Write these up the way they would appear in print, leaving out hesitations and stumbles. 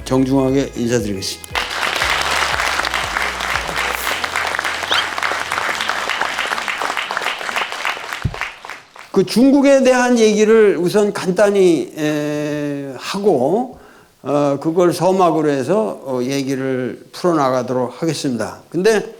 정중하게 인사드리겠습니다. 그 중국에 대한 얘기를 우선 간단히 하고 그걸 서막으로 해서 얘기를 풀어나가도록 하겠습니다. 근데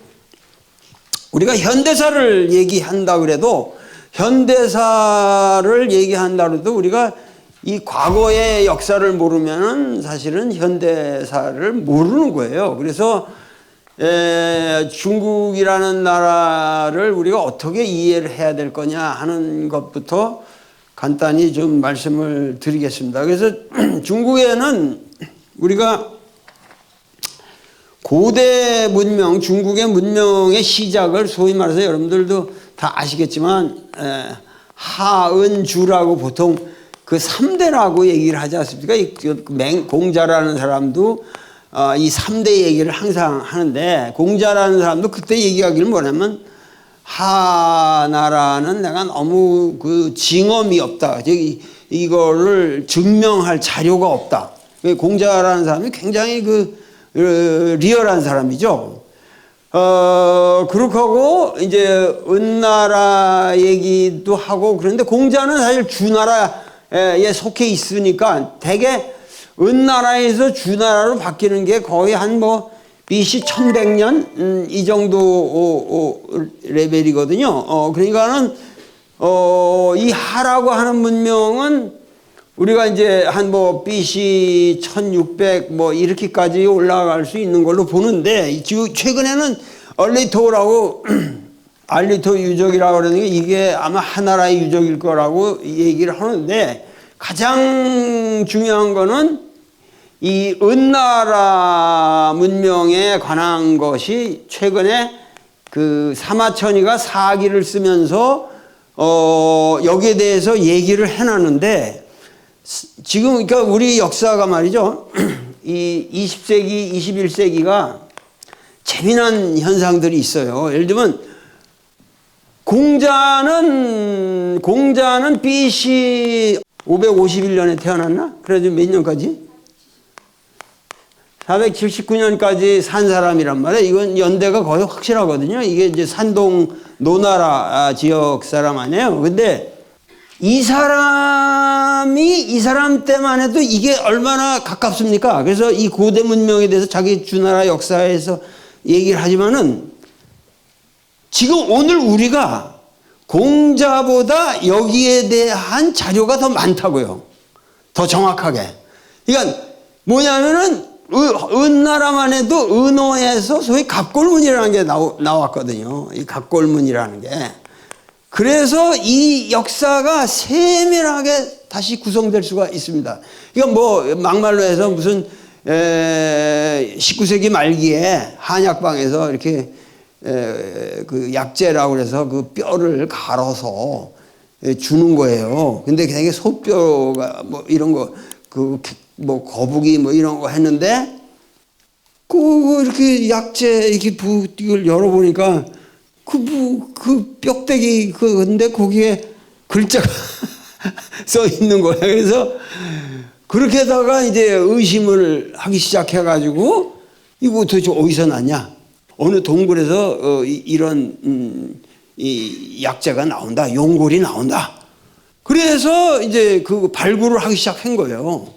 우리가 현대사를 얘기한다 그래도 현대사를 얘기한다 그래도 우리가 이 과거의 역사를 모르면은 사실은 현대사를 모르는 거예요. 그래서 중국이라는 나라를 우리가 어떻게 이해를 해야 될 거냐 하는 것부터 간단히 좀 말씀을 드리겠습니다. 그래서 중국에는 우리가 고대 문명, 중국의 문명의 시작을 소위 말해서 여러분들도 다 아시겠지만 하은주라고 보통 그 3대라고 얘기를 하지 않습니까? 공자라는 사람도 이 3대 얘기를 항상 하는데, 공자라는 사람도 그때 얘기하기를 뭐냐면 하나라는 내가 너무 그 징험이 없다. 이거를 증명할 자료가 없다. 공자라는 사람이 굉장히 리얼한 사람이죠. 그렇게 하고 이제 은나라 얘기도 하고 그런데 공자는 사실 주나라에 속해 있으니까 대개 은나라에서 주나라로 바뀌는 게 거의 한 BC 1100년 이 정도 레벨이거든요. 그러니까는 이 하라고 하는 문명은 우리가 이제 한 BC 1600 이렇게까지 올라갈 수 있는 걸로 보는데, 최근에는 얼리토라고 알리토 유적이라고 그러는 게 이게 아마 하나라의 유적일 거라고 얘기를 하는데, 가장 중요한 거는 이 은나라 문명에 관한 것이 최근에 그 사마천이가 사기를 쓰면서 여기에 대해서 얘기를 해놨는데, 지금 그러니까 우리 역사가 말이죠, 이 20세기, 21세기가 재미난 현상들이 있어요. 예를 들면 공자는 BC 551년에 태어났나? 그래도 몇 년까지? 479년까지 산 사람이란 말이에요. 이건 연대가 거의 확실하거든요. 이게 이제 산동 노나라 지역 사람 아니에요. 근데 이 사람 때만 해도 이게 얼마나 가깝습니까? 그래서 이 고대 문명에 대해서 자기 주나라 역사에서 얘기를 하지만은 지금 오늘 우리가 공자보다 여기에 대한 자료가 더 많다고요. 더 정확하게. 그러니까 뭐냐면은 은나라만 해도 은어에서 소위 갑골문이라는 게 나왔거든요. 이 갑골문이라는 게. 그래서 이 역사가 세밀하게 다시 구성될 수가 있습니다. 이건 막말로 해서 무슨 19세기 말기에 한약방에서 이렇게 그 약재라고 그래서 그 뼈를 갈아서 주는 거예요. 근데 되게 소뼈가 이런 거 거북이 이런 거 했는데 이렇게 약재 이걸 열어보니까 그 뼈대기 근데 거기에 글자가 써 있는 거예요. 그래서 그렇게다가 이제 의심을 하기 시작해가지고 이거 도대체 어디서 났냐? 어느 동굴에서 이런 이 약재가 나온다, 용골이 나온다. 그래서 이제 그 발굴을 하기 시작한 거예요.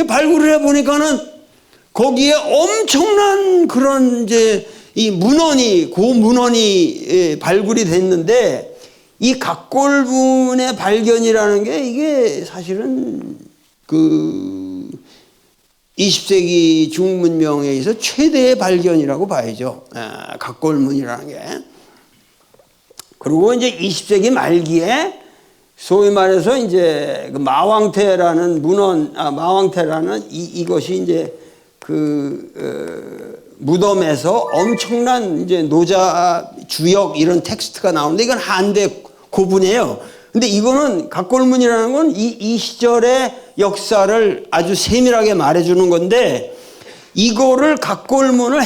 발굴을 해보니까는 거기에 엄청난 그런 이제 이 고문헌이 발굴이 됐는데, 이 갑골문의 발견이라는 게 이게 사실은 그 20세기 중국 문명에 있어 최대의 발견이라고 봐야죠. 갑골문이라는 게. 그리고 이제 20세기 말기에 소위 말해서 이제 그 마왕태라는 마왕태라는 이것이 이제 무덤에서 엄청난 이제 노자 주역 이런 텍스트가 나오는데 이건 한대 고분이에요. 근데 이거는 각골문이라는 건 이 시절의 역사를 아주 세밀하게 말해주는 건데 이거를 각골문을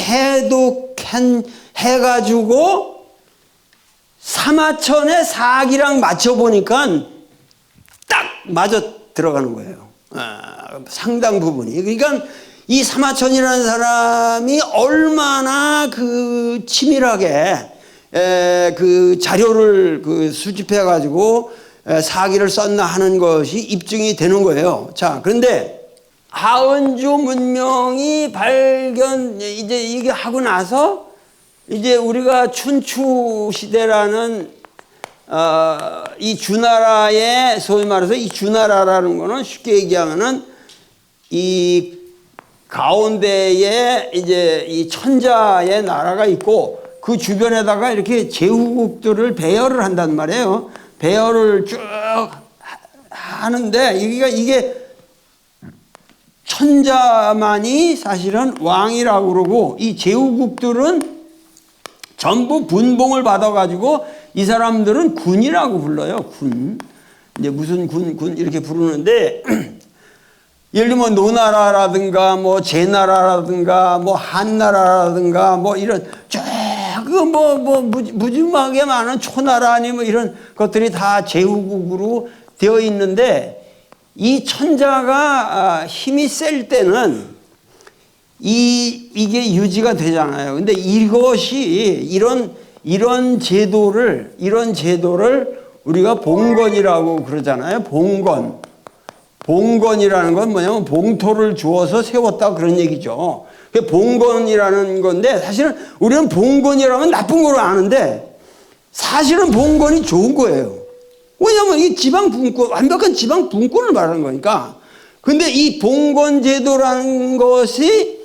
해가지고 사마천의 사기랑 맞춰보니까 딱 맞아 들어가는 거예요. 상당 부분이. 그러니까 이 사마천이라는 사람이 얼마나 그 치밀하게 그 자료를 그 수집해 가지고 사기를 썼나 하는 것이 입증이 되는 거예요. 자, 그런데 하은주 문명이 발견 이제 이게 하고 나서 이제 우리가 춘추 시대라는 이 주나라의 소위 말해서 이 주나라라는 거는 쉽게 얘기하면은 이 가운데에 이제 이 천자의 나라가 있고 그 주변에다가 이렇게 제후국들을 배열을 한단 말이에요. 배열을 쭉 하는데 이게 천자만이 사실은 왕이라고 그러고 이 제후국들은 전부 분봉을 받아가지고 이 사람들은 군이라고 불러요. 군. 이제 무슨 군 이렇게 부르는데 예를 들면 노나라라든가 뭐 제나라라든가 뭐 한나라라든가 뭐 이런 무지막하게 많은 초나라 아니 뭐 이런 것들이 다 제후국으로 되어 있는데 이 천자가 힘이 셀 때는 이게 유지가 되잖아요. 근데 이것이 이런 제도를 우리가 봉건이라고 그러잖아요. 봉건이라는 건 뭐냐면 봉토를 주어서 세웠다 그런 얘기죠. 그게 봉건이라는 건데 사실은 우리는 봉건이라면 나쁜 걸 아는데 사실은 봉건이 좋은 거예요. 왜냐하면 이게 지방분권, 완벽한 지방분권을 말하는 거니까. 근데 이 봉건 제도라는 것이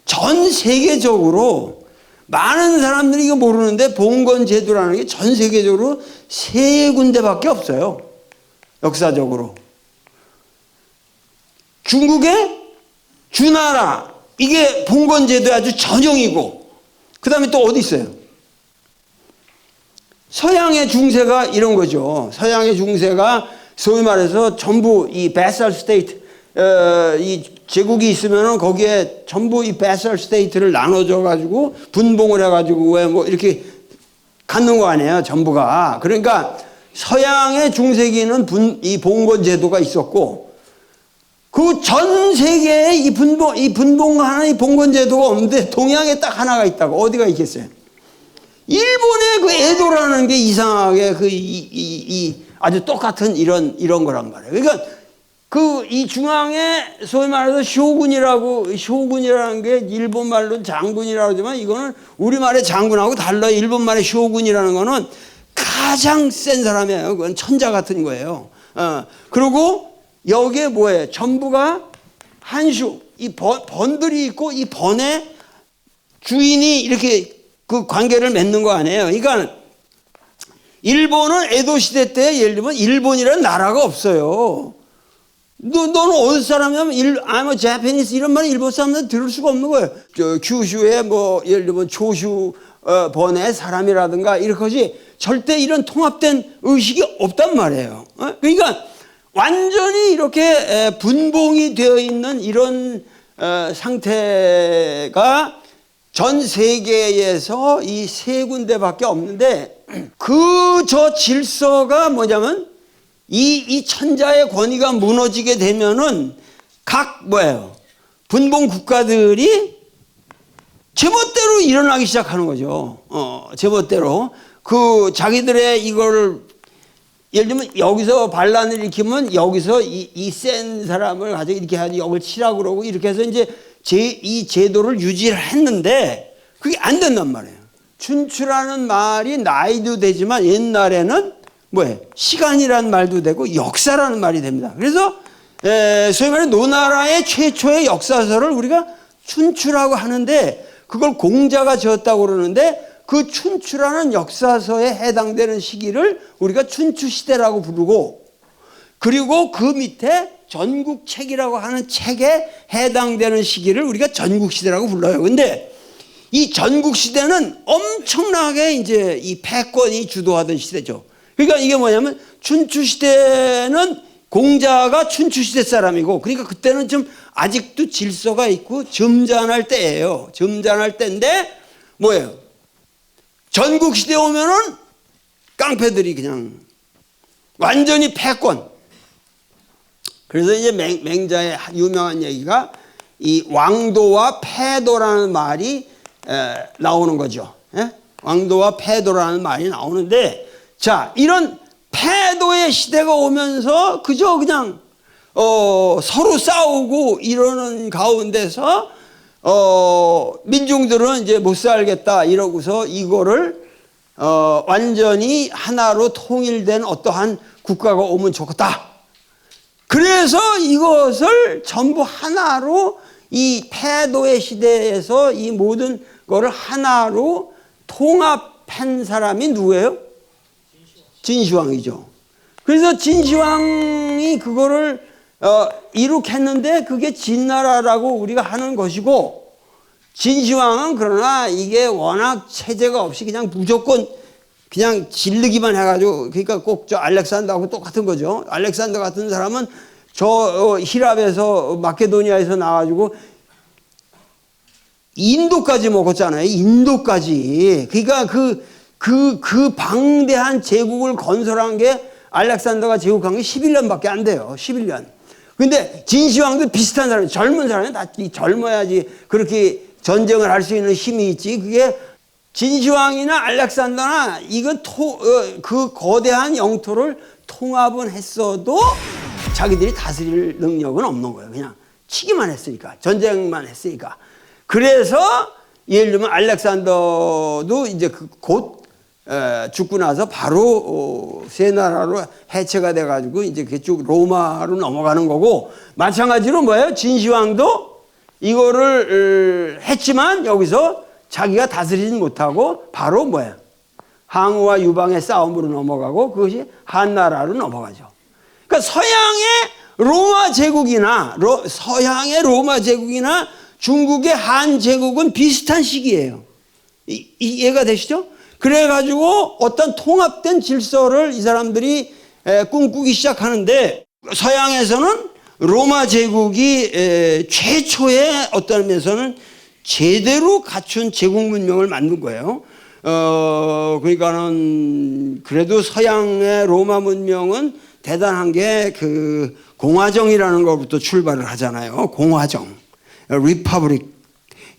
전 세계적으로 많은 사람들이 이거 모르는데 봉건 제도라는 게 전 세계적으로 3군데밖에 없어요. 역사적으로. 중국의 주나라 이게 봉건 제도의 아주 전형이고 그 다음에 또 어디 있어요? 서양의 중세가 이런 거죠. 서양의 중세가 소위 말해서 전부 이 베살 스테이트 이 제국이 있으면은 거기에 전부 이 베살 스테이트를 나눠줘 가지고 분봉을 해 가지고 왜 뭐 이렇게 갖는 거 아니에요, 전부가. 그러니까 서양의 중세기는 이 봉건 제도가 있었고 그 전 세계에 이 분봉하는 이 봉건 제도가 없는데 동양에 딱 하나가 있다고. 어디가 있겠어요? 일본의 그 에도라는 게 이상하게 아주 똑같은 이런 거란 말이에요. 그러니까 이 중앙에 소위 말해서 쇼군이라는 게 일본 말로 장군이라고 하지만 이거는 우리말의 장군하고 달라요. 일본 말의 쇼군이라는 거는 가장 센 사람이에요. 그건 천자 같은 거예요. 그리고 여기에 뭐예요? 전부가 한슈, 이 번들이 있고 이 번에 주인이 이렇게 그 관계를 맺는 거 아니에요. 그러니까 일본은 에도 시대 때 예를 들면 일본이라는 나라가 없어요. 너는 어디 사람이냐면 I'm a Japanese 이런 말은 일본 사람들은 들을 수가 없는 거예요. 규슈의 뭐 예를 들면 조슈 번의 사람이라든가 이렇게 절대 이런 통합된 의식이 없단 말이에요. 그러니까 완전히 이렇게 분봉이 되어 있는 이런 상태가 전 세계에서 이 3군데밖에 없는데 저 질서가 뭐냐면 이 천자의 권위가 무너지게 되면은 분봉 국가들이 제멋대로 일어나기 시작하는 거죠. 제멋대로 자기들의 이거를 예를 들면 여기서 반란을 일으키면 여기서 이 센 사람을 가지고 이렇게 하지 여기를 치라고 그러고 이렇게 해서 이제 이 제도를 유지를 했는데 그게 안 된단 말이에요. 춘추라는 말이 나이도 되지만 옛날에는 시간이라는 말도 되고 역사라는 말이 됩니다. 그래서 소위 말해 노나라의 최초의 역사서를 우리가 춘추라고 하는데 그걸 공자가 지었다고 그러는데 그 춘추라는 역사서에 해당되는 시기를 우리가 춘추시대라고 부르고 그리고 그 밑에 전국책이라고 하는 책에 해당되는 시기를 우리가 전국시대라고 불러요. 근데 이 전국 시대는 엄청나게 이제 이 패권이 주도하던 시대죠. 그러니까 이게 뭐냐면 춘추 시대는 공자가 춘추 시대 사람이고, 그러니까 그때는 좀 아직도 질서가 있고 점잖을 때예요. 점잖을 때인데 뭐예요? 전국 시대 오면은 깡패들이 그냥 완전히 패권. 그래서 이제 맹자의 유명한 얘기가 이 왕도와 패도라는 말이 나오는 거죠. 예? 왕도와 패도라는 말이 나오는데, 자, 이런 패도의 시대가 오면서 그저 그냥 서로 싸우고 이러는 가운데서 민중들은 이제 못 살겠다 이러고서 이거를 완전히 하나로 통일된 어떠한 국가가 오면 좋겠다. 그래서 이것을 전부 하나로, 이 패도의 시대에서 이 모든 거를 하나로 통합한 사람이 누구예요? 진시황이죠. 그래서 진시황이 그거를 이룩했는데 그게 진나라라고 우리가 하는 것이고, 진시황은 그러나 이게 워낙 체제가 없이 그냥 무조건 그냥 질르기만 해가지고, 그러니까 꼭 저 알렉산더하고 똑같은 거죠. 알렉산더 같은 사람은 저 히랍에서 마케도니아에서 나와가지고 인도까지 먹었잖아요. 인도까지. 그러니까 그 방대한 제국을 건설한 게, 알렉산더가 제국한 게 11년밖에 안 돼요. 11년. 근데 진시황도 비슷한 사람이, 젊은 사람이 다 젊어야지 그렇게 전쟁을 할 수 있는 힘이 있지. 그게 진시황이나 알렉산더나 이건 그 거대한 영토를 통합은 했어도 자기들이 다스릴 능력은 없는 거예요. 그냥 치기만 했으니까, 전쟁만 했으니까. 그래서 예를 들면 알렉산더도 이제 곧 죽고 나서 바로 세 나라로 해체가 돼가지고 이제 그쪽 로마로 넘어가는 거고, 마찬가지로 뭐예요? 진시황도 이거를 했지만 여기서 자기가 다스리지 못하고 바로 뭐예요? 항우와 유방의 싸움으로 넘어가고 그것이 한나라로 넘어가죠. 그러니까 서양의 로마 제국이나 중국의 한 제국은 비슷한 시기예요. 이해가 되시죠? 그래가지고 어떤 통합된 질서를 이 사람들이 꿈꾸기 시작하는데, 서양에서는 로마 제국이 최초의 어떤 면에서는 제대로 갖춘 제국 문명을 만든 거예요. 그러니까는 그래도 서양의 로마 문명은 대단한 게 그 공화정이라는 것부터 출발을 하잖아요. 공화정, 리퍼블릭.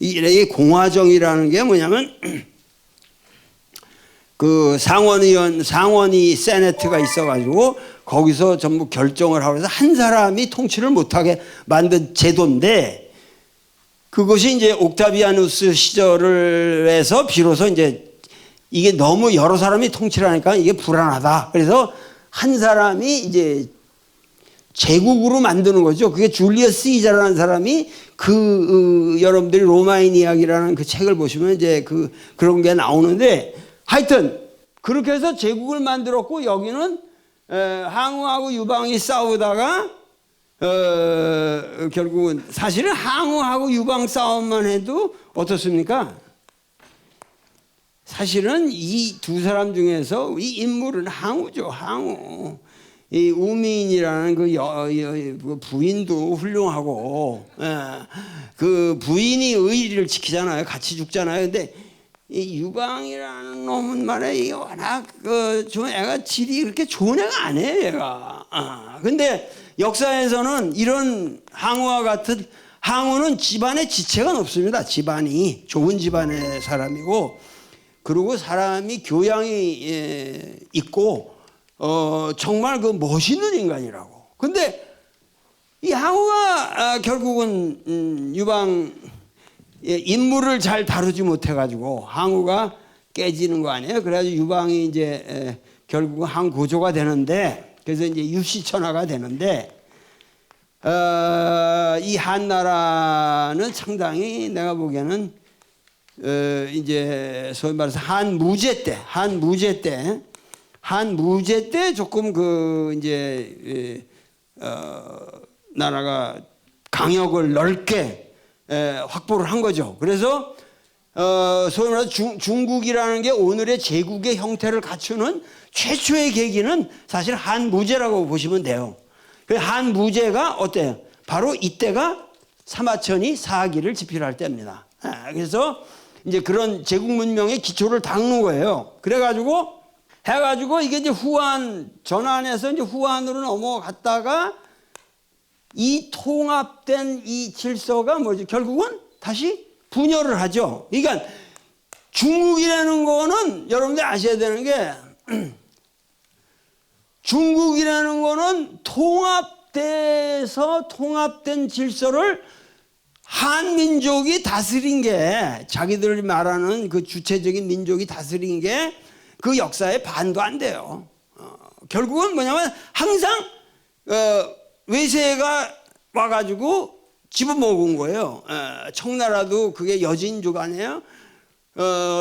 이 공화정이라는 게 뭐냐면 그 상원이 세네트가 있어가지고 거기서 전부 결정을 하고 해서 한 사람이 통치를 못하게 만든 제도인데, 그것이 이제 옥타비아누스 시절을 해서 비로소 이제 이게 너무 여러 사람이 통치를 하니까 이게 불안하다. 그래서 한 사람이 이제 제국으로 만드는 거죠. 그게 줄리어스 시저라는 사람이 여러분들이 로마인 이야기라는 그 책을 보시면 이제 그런 게 나오는데, 하여튼 그렇게 해서 제국을 만들었고, 여기는 항우하고 유방이 싸우다가 결국은 사실은 항우하고 유방 싸움만 해도 어떻습니까? 사실은 이 두 사람 중에서 이 인물은 항우죠. 항우. 이 우민이라는 그 부인도 훌륭하고, 그 부인이 의리를 지키잖아요. 같이 죽잖아요. 근데 이 유방이라는 놈은 말이야, 워낙 좀 애가 질이 그렇게 좋은 애가 아니에요, 얘가. 근데 역사에서는 이런 항우와 같은, 항우는 집안에 지체가 높습니다. 집안이 좋은 집안의 사람이고, 그리고 사람이 교양이 있고 정말 그 멋있는 인간이라고. 근데 이 항우가 결국은 유방 인물을 잘 다루지 못해가지고 항우가 깨지는 거 아니에요. 그래가지고 유방이 이제 결국은 항고조가 되는데, 그래서 이제 유시천하가 되는데, 이 한나라는 상당히 내가 보기에는 이제 소위 말해서 한무제 때 조금 이제 나라가 강역을 넓게 확보를 한 거죠. 그래서 소위 말해서 중국이라는 게 오늘의 제국의 형태를 갖추는 최초의 계기는 사실 한무제라고 보시면 돼요. 그 한무제가 어때요? 바로 이때가 사마천이 사기를 집필할 때입니다. 그래서 이제 그런 제국 문명의 기초를 닦는 거예요. 그래가지고 해가지고 이게 이제 후한 전환에서 이제 후한으로 넘어갔다가 이 통합된 이 질서가 뭐지? 결국은 다시 분열을 하죠. 그러니까 중국이라는 거는 여러분들 아셔야 되는 게 중국이라는 거는 통합돼서 통합된 질서를 한민족이 다스린 게 자기들이 말하는 그 주체적인 민족이 다스린 게 그 역사에 반도 안 돼요. 결국은 뭐냐면 항상 외세가 와가지고 집어먹은 거예요. 청나라도 그게 여진족 아니에요?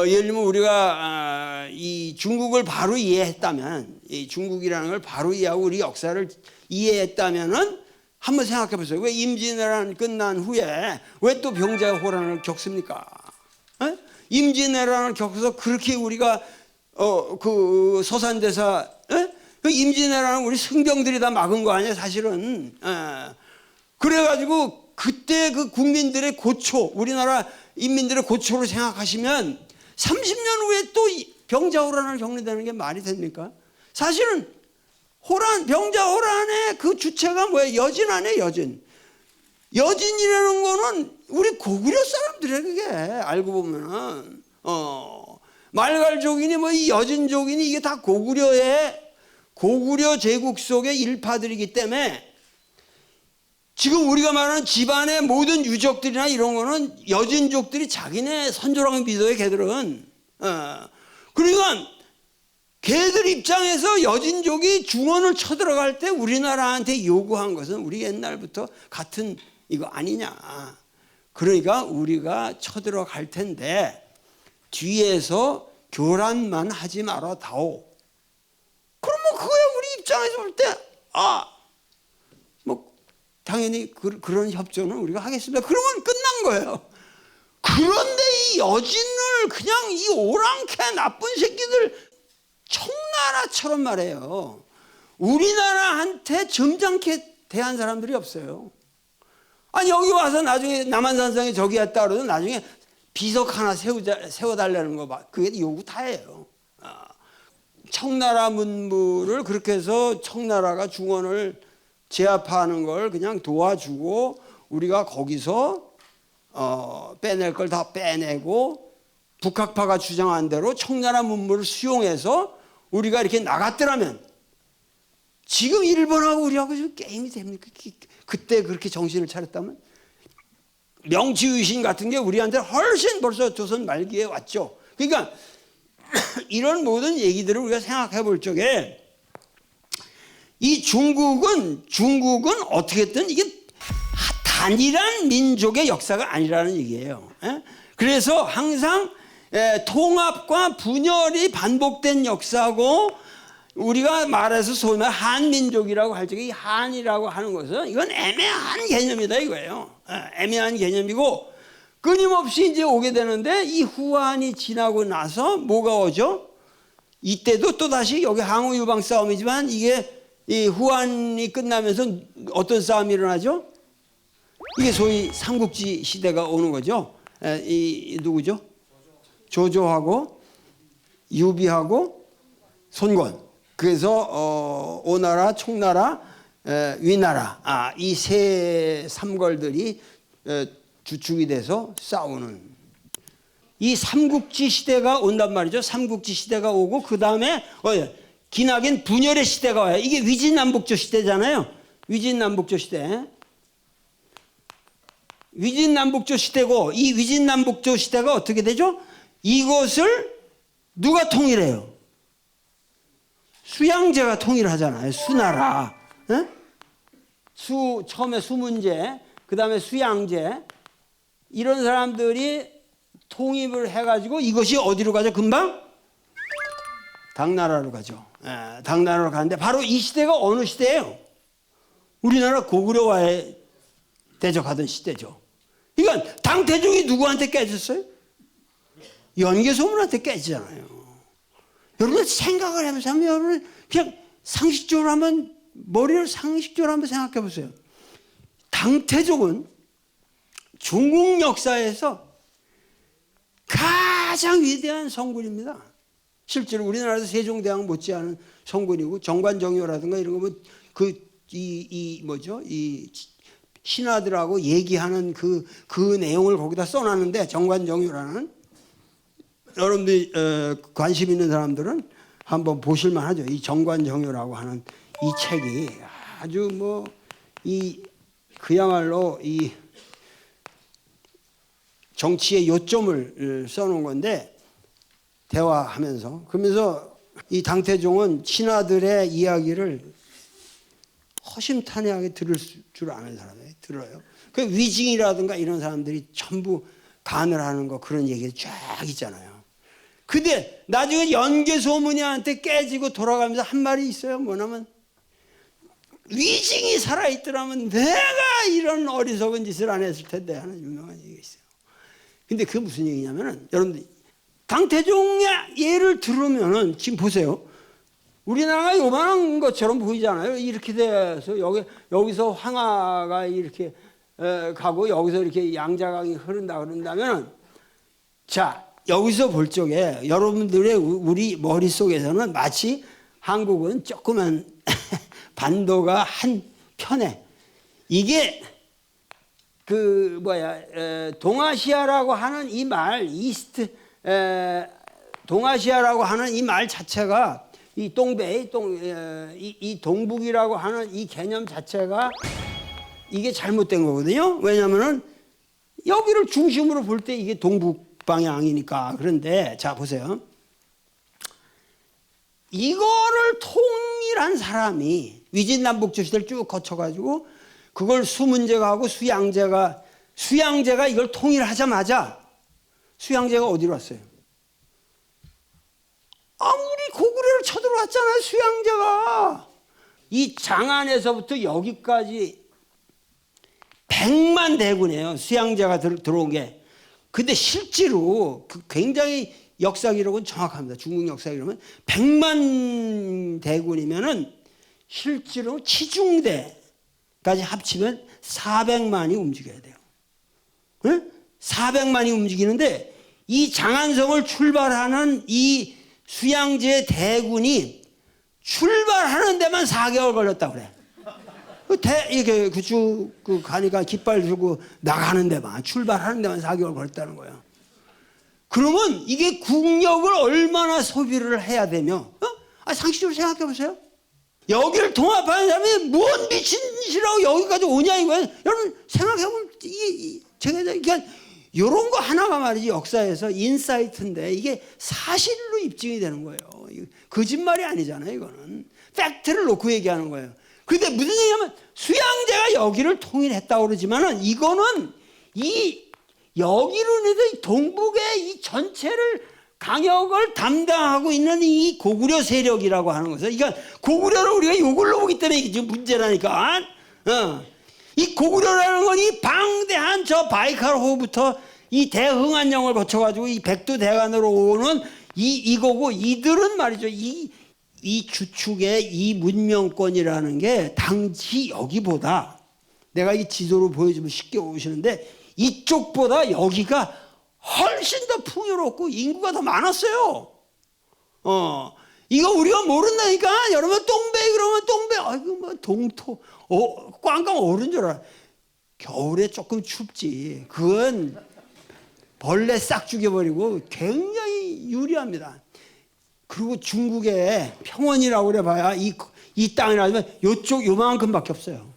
예를 들면 우리가 이 중국을 바로 이해했다면, 이 중국이라는 걸 바로 이해하고 우리 역사를 이해했다면은 한번 생각해 보세요. 왜 임진왜란 끝난 후에 왜 또 병자호란을 겪습니까? 임진왜란을 겪어서 그렇게 우리가 그 서산대사 그 임진왜란은 우리 승병들이 다 막은 거 아니에요, 사실은. 그래가지고 그때 그 국민들의 고초, 우리나라 인민들의 고초를 생각하시면 30년 후에 또 병자호란을 겪는다는 게 말이 됩니까? 사실은 병자호란의 그 주체가 뭐예요? 여진 아니에요, 여진. 여진이라는 거는 우리 고구려 사람들이에요, 그게. 알고 보면은. 말갈족이니 뭐 이 여진족이니 이게 다 고구려 제국 속의 일파들이기 때문에 지금 우리가 말하는 집안의 모든 유적들이나 이런 거는 여진족들이 자기네 선조라고 믿어요, 걔들은. 그러니까 걔들 입장에서 여진족이 중원을 쳐들어갈 때 우리나라한테 요구한 것은 우리 옛날부터 같은 이거 아니냐. 그러니까 우리가 쳐들어갈 텐데 뒤에서 교란만 하지 말아 다오. 그럼 뭐 그거야 우리 입장에서 볼 때 뭐 당연히 그런 협조는 우리가 하겠습니다. 그러면 끝난 거예요. 그런데 이 여진을 그냥 이 오랑캐 나쁜 새끼들 청나라처럼 말해요. 우리나라한테 점잖게 대한 사람들이 없어요. 아니 여기 와서 나중에 남한산성에 저기 했다 그러도 나중에 비석 하나 세워달라는 거 봐. 그게 요구 다예요. 청나라 문물을 그렇게 해서 청나라가 중원을 제압하는 걸 그냥 도와주고 우리가 거기서 빼낼 걸 다 빼내고 북학파가 주장한 대로 청나라 문물을 수용해서 우리가 이렇게 나갔더라면 지금 일본하고 우리하고 지금 게임이 됩니까? 그때 그렇게 정신을 차렸다면? 명치유신 같은 게 우리한테 훨씬 벌써 조선 말기에 왔죠. 그러니까 이런 모든 얘기들을 우리가 생각해 볼 적에 이 중국은 어떻게든 이게 단일한 민족의 역사가 아니라는 얘기예요. 그래서 항상 통합과 분열이 반복된 역사고 우리가 말해서 소위 말 한민족이라고 할 적에 이 한이라고 하는 것은 이건 애매한 개념이다 이거예요. 애매한 개념이고 끊임없이 이제 오게 되는데 이 후한이 지나고 나서 뭐가 오죠? 이때도 또 다시 여기 항우 유방 싸움이지만 이게 이 후한이 끝나면서 어떤 싸움이 일어나죠? 이게 소위 삼국지 시대가 오는 거죠. 이 누구죠? 조조하고 유비하고 손권. 그래서 오나라, 총나라, 위나라 이 세 삼걸들이 주축이 돼서 싸우는 이 삼국지 시대가 온단 말이죠. 삼국지 시대가 오고 그 다음에 기나긴 분열의 시대가 와요. 이게 위진남북조 시대잖아요. 위진남북조 시대. 위진남북조 시대고 이 위진남북조 시대가 어떻게 되죠? 이것을 누가 통일해요? 수양제가 통일하잖아요. 수나라. 처음에 수문제, 그 다음에 수양제. 이런 사람들이 통입을 해가지고 이것이 어디로 가죠? 금방? 당나라로 가죠. 당나라로 가는데 바로 이 시대가 어느 시대예요? 우리나라 고구려와의 대적하던 시대죠. 그러니까 당태종이 누구한테 깨졌어요? 연개소문한테 깨지잖아요. 여러분 생각을 해보세요. 여러분 그냥 상식적으로 한번 머리를 상식적으로 한번 생각해 보세요. 당태종은 중국 역사에서 가장 위대한 성군입니다. 실제로 우리나라에서 세종대왕 못지않은 성군이고 정관정효라든가 이런 거 뭐죠? 이 신하들하고 얘기하는 그 내용을 거기다 써놨는데 정관정효라는 여러분들이 관심 있는 사람들은 한번 보실만 하죠. 이 정관정효라고 하는 이 책이 아주 뭐 그야말로 이 정치의 요점을 써놓은 건데 대화하면서 그러면서 이 당태종은 신하들의 이야기를 허심탄회하게 들을 줄 아는 사람이에요. 들어요. 그 위징이라든가 이런 사람들이 전부 간을 하는 거 그런 얘기 쫙 있잖아요. 근데 나중에 연개소문이한테 깨지고 돌아가면서 한 말이 있어요. 뭐냐면 위징이 살아있더라면 내가 이런 어리석은 짓을 안 했을 텐데 하는 유명한 얘기가 있어요. 근데 그게 무슨 얘기냐면은 여러분들 당태종의 예를 들으면은 지금 보세요. 우리나라가 요만한 것처럼 보이잖아요. 이렇게 돼서 여기서 황하가 이렇게 가고 여기서 이렇게 양자강이 흐른다 그런다면 자 여기서 볼 적에 여러분들의 우리 머릿속에서는 마치 한국은 조그만 반도가 한 편에 이게 동아시아라고 하는 이 말 동아시아라고 하는 이 말 자체가 이 이 동북이라고 하는 이 개념 자체가 이게 잘못된 거거든요. 왜냐하면은 여기를 중심으로 볼 때 이게 동북 방향이니까. 그런데 자 보세요. 이거를 통일한 사람이 위진남북조 시대를 쭉 거쳐가지고 그걸 수문제가 수양제가 이걸 통일하자마자 수양제가 어디로 왔어요? 아무리 고구려를 쳐들어왔잖아요. 수양제가 이 장안에서부터 여기까지 100만 대군이에요. 수양제가 들어온 게. 근데 실제로 굉장히 역사 기록은 정확합니다. 중국 역사 기록은 100만 대군이면은 실제로 치중대까지 합치면 400만이 움직여야 돼요. 네? 400만이 움직이는데 이 장안성을 출발하는 이 수양제 대군이 출발하는 데만 4개월 걸렸다고 그래. 이게 가니까 깃발 들고 나가는 데만 출발하는 데만 4개월 걸렸다는 거예요. 그러면 이게 국력을 얼마나 소비를 해야 되며 상식적으로 생각해 보세요. 여기를 통합하는 사람이 뭔 미친 짓이라고 여기까지 오냐 이거예요. 여러분 생각해 보면 제가 그러니까 이런 거 하나가 말이지 역사에서 인사이트인데 이게 사실로 입증이 되는 거예요. 거짓말이 아니잖아요. 이거는 팩트를 놓고 얘기하는 거예요. 근데 무슨 얘기냐면 수양제가 여기를 통일했다고 그러지만은 이거는 여기로 인해서 동북의 이 전체를 강역을 담당하고 있는 이 고구려 세력이라고 하는 거죠. 그러니까 고구려를 우리가 요걸로 보기 때문에 이게 지금 문제라니까. 이 고구려라는 건 이 방대한 저 바이칼호부터 이 대흥안령을 거쳐가지고 이 백두대간으로 오는 이거고 이들은 말이죠. 이 주축의 이 문명권이라는 게 당시 여기보다 내가 이 지도로 보여주면 쉽게 오시는데 이쪽보다 여기가 훨씬 더 풍요롭고 인구가 더 많았어요. 이거 우리가 모른다니까. 여러분 똥배 그러면 똥배 아이고 뭐 동토 꽝꽝 얼은 줄 알아. 겨울에 조금 춥지. 그건 벌레 싹 죽여버리고 굉장히 유리합니다. 그리고 중국의 평원이라고 그래 봐야 이 땅이라면 요쪽 요만큼밖에 없어요.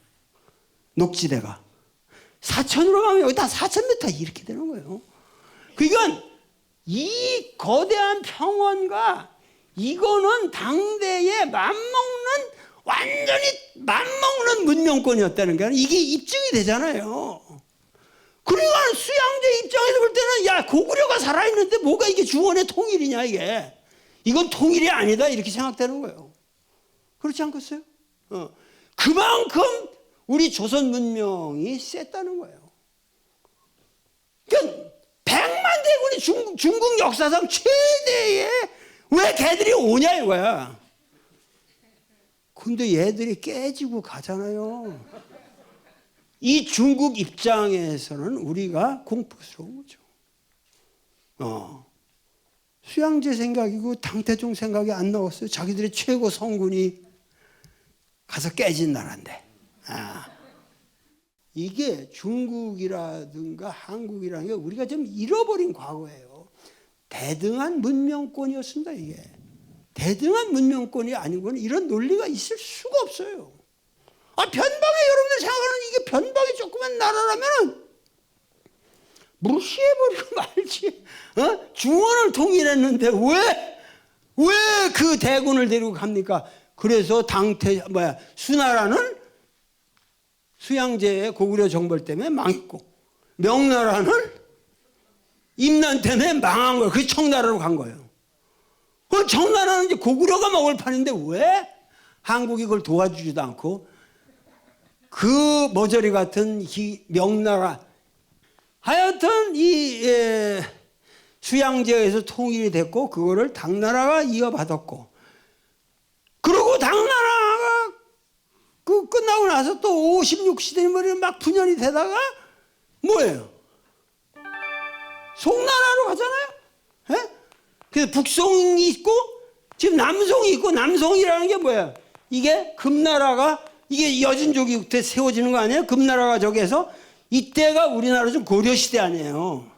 녹지대가. 사천으로 가면 여기 다 4,000m 이렇게 되는 거예요. 그러니까 이 거대한 평원과 이거는 당대에 완전히 맞먹는 문명권이었다는 게 이게 입증이 되잖아요. 그러니까 수양제 입장에서 볼 때는 야 고구려가 살아있는데 뭐가 이게 중원의 통일이냐 이게. 이건 통일이 아니다 이렇게 생각되는 거예요. 그렇지 않겠어요? 그만큼 우리 조선 문명이 셌다는 거예요. 그러니까 100만 대군이 중국 역사상 최대의 왜 걔들이 오냐 이거야. 근데 얘들이 깨지고 가잖아요. 이 중국 입장에서는 우리가 공포스러운 거죠. 수양제 생각이고 당태종 생각이 안 나왔어요. 자기들의 최고 성군이 가서 깨진 나라인데. 이게 중국이라든가 한국이라는 게 우리가 좀 잃어버린 과거예요. 대등한 문명권이었습니다, 이게. 대등한 문명권이 아니고는 이런 논리가 있을 수가 없어요. 변방에 여러분들 생각하는 이게 변방이 조그만 나라라면 무시해버리고 말지. 중원을 통일했는데 왜 그 대군을 데리고 갑니까? 그래서 수나라는 수양제의 고구려 정벌 때문에 망했고, 명나라는 임난 때문에 망한 거예요. 그 청나라로 간 거예요. 그 청나라는 이제 고구려가 먹을 판인데 왜 한국이 그걸 도와주지도 않고 그 머저리 같은 이 명나라, 하여튼 이 수양제에서 통일이 됐고 그거를 당나라가 이어받았고, 그리고 당나라가 그 끝나고 나서 또 56시대면 막 분열이 되다가 뭐예요? 송나라로 가잖아요. 그래서 북송이 있고 지금 남송이 있고, 남송이라는 게 뭐야? 이게 금나라가, 이게 여진족이 그때 세워지는 거 아니에요? 금나라가 저기에서, 이때가 우리나라 좀 고려시대 아니에요.